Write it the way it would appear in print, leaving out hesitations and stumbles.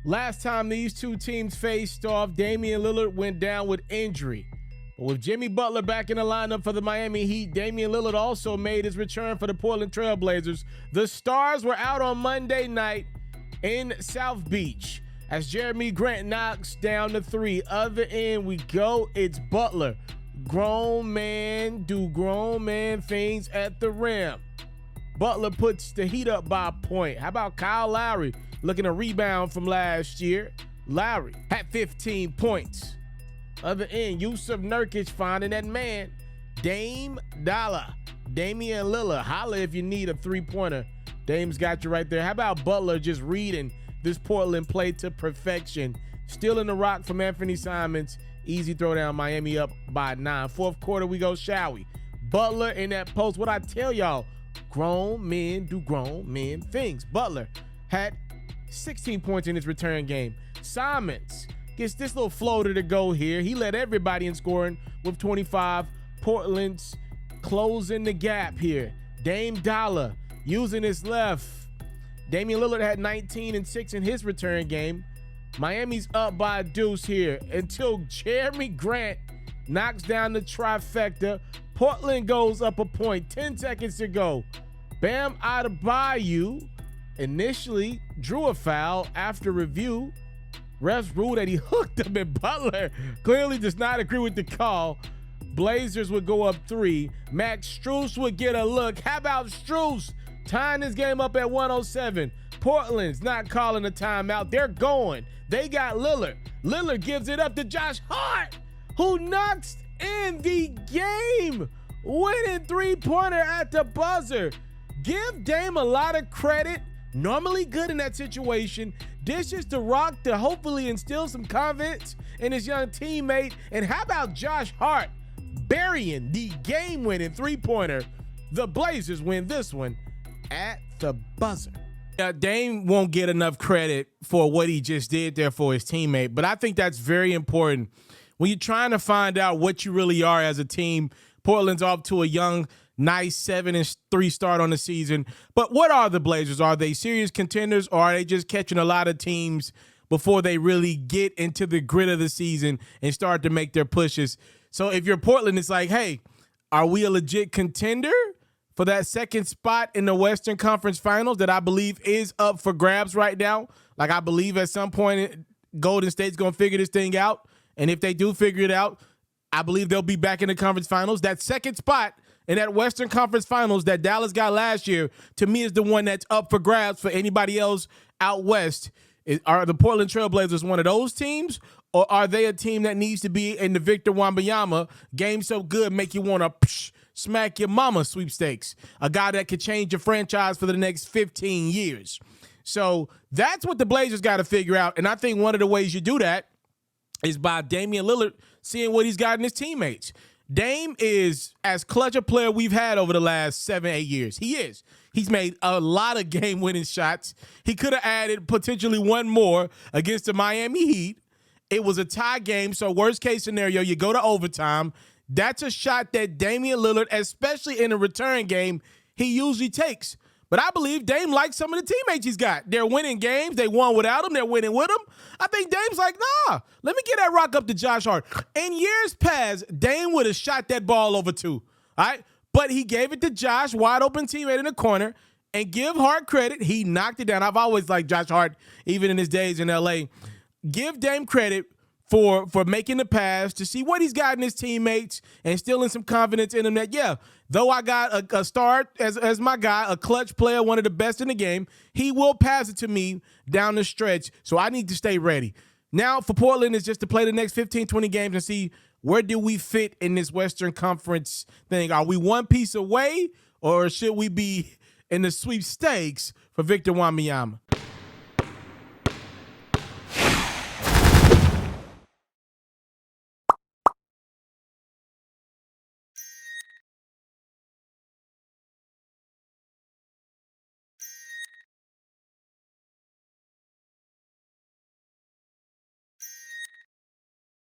Last time these two teams faced off, Damian Lillard went down with injury. But with Jimmy Butler back in the lineup for the Miami Heat, Damian Lillard also made his return for the Portland Trail Blazers. The Stars were out on Monday night in South Beach as Jeremy Grant knocks down the three. Other end we go, it's Butler. Grown man do grown man things at the rim. Butler puts the Heat up by a point. How about Kyle Lowry looking to rebound from last year? Lowry had 15 points. Other end, Yusuf Nurkic finding that man. Dame Dollar. Damian Lillard. Holla if you need a three-pointer. Dame's got you right there. How about Butler just reading this Portland play to perfection? Stealing the rock from Anthony Simons. Easy throwdown, Miami up by 9. Fourth quarter, we go, shall we? Butler in that post. What I tell y'all, grown men do grown men things. Butler had 16 points in his return game. Simons gets this little floater to go here. He led everybody in scoring with 25. Portland's closing the gap here. Dame Dollar using his left. Damian Lillard had 19 and 6 in his return game. Miami's up by a deuce here until Jeremy Grant knocks down the trifecta. Portland goes up a point. 10 seconds to go. Bam Adebayo initially drew a foul. After review, refs ruled that he hooked him, and Butler clearly does not agree with the call. Blazers would go up 3. Max Strus would get a look. How about Strus tying this game up at 107? Portland's not calling a timeout. They're going. They got Lillard. Lillard gives it up to Josh Hart, who knocks in the game winning three-pointer at the buzzer. Give Dame a lot of credit. Normally good in that situation. Dishes to Rock to hopefully instill some confidence in his young teammate. And how about Josh Hart burying the game-winning three-pointer? The Blazers win this one at the buzzer. Dame won't get enough credit for what he just did there for his teammate, but I think that's very important. When you're trying to find out what you really are as a team, Portland's off to a young, nice 7-3 start on the season. But what are the Blazers? Are they serious contenders, or are they just catching a lot of teams before they really get into the grit of the season and start to make their pushes? So if you're Portland, it's like, hey, are we a legit contender for that second spot in the Western Conference Finals that I believe is up for grabs right now? Like, I believe at some point Golden State's going to figure this thing out. And if they do figure it out, I believe they'll be back in the conference finals. That second spot in that Western Conference Finals that Dallas got last year, to me, is the one that's up for grabs for anybody else out west. Are the Portland Trail Blazers one of those teams, or are they a team that needs to be in the Victor Wembanyama game so good make you want to smack your mama sweepstakes, a guy that could change your franchise for the next 15 years? So that's what the Blazers got to figure out. And I think one of the ways you do that is by Damian Lillard seeing what he's got in his teammates. Dame is as clutch a player we've had over the last 7-8 years. He is. He's made a lot of game-winning shots. He could have added potentially one more against the Miami Heat. It was a tie game, so worst-case scenario, you go to overtime. That's a shot that Damian Lillard, especially in a return game, he usually takes. But I believe Dame likes some of the teammates he's got. They're winning games. They won without him. They're winning with him. I think Dame's like, nah, let me get that rock up to Josh Hart. In years past, Dame would have shot that ball over two, all right? But he gave it to Josh, wide open teammate in the corner, and give Hart credit. He knocked it down. I've always liked Josh Hart, even in his days in L.A. Give Dame credit for making the pass to see what he's got in his teammates and instilling some confidence in him that, yeah, though I got a start as my guy, a clutch player, one of the best in the game, he will pass it to me down the stretch, so I need to stay ready. Now for Portland is just to play the next 15, 20 games and see where do we fit in this Western Conference thing. Are we one piece away, or should we be in the sweepstakes for Victor Wembanyama?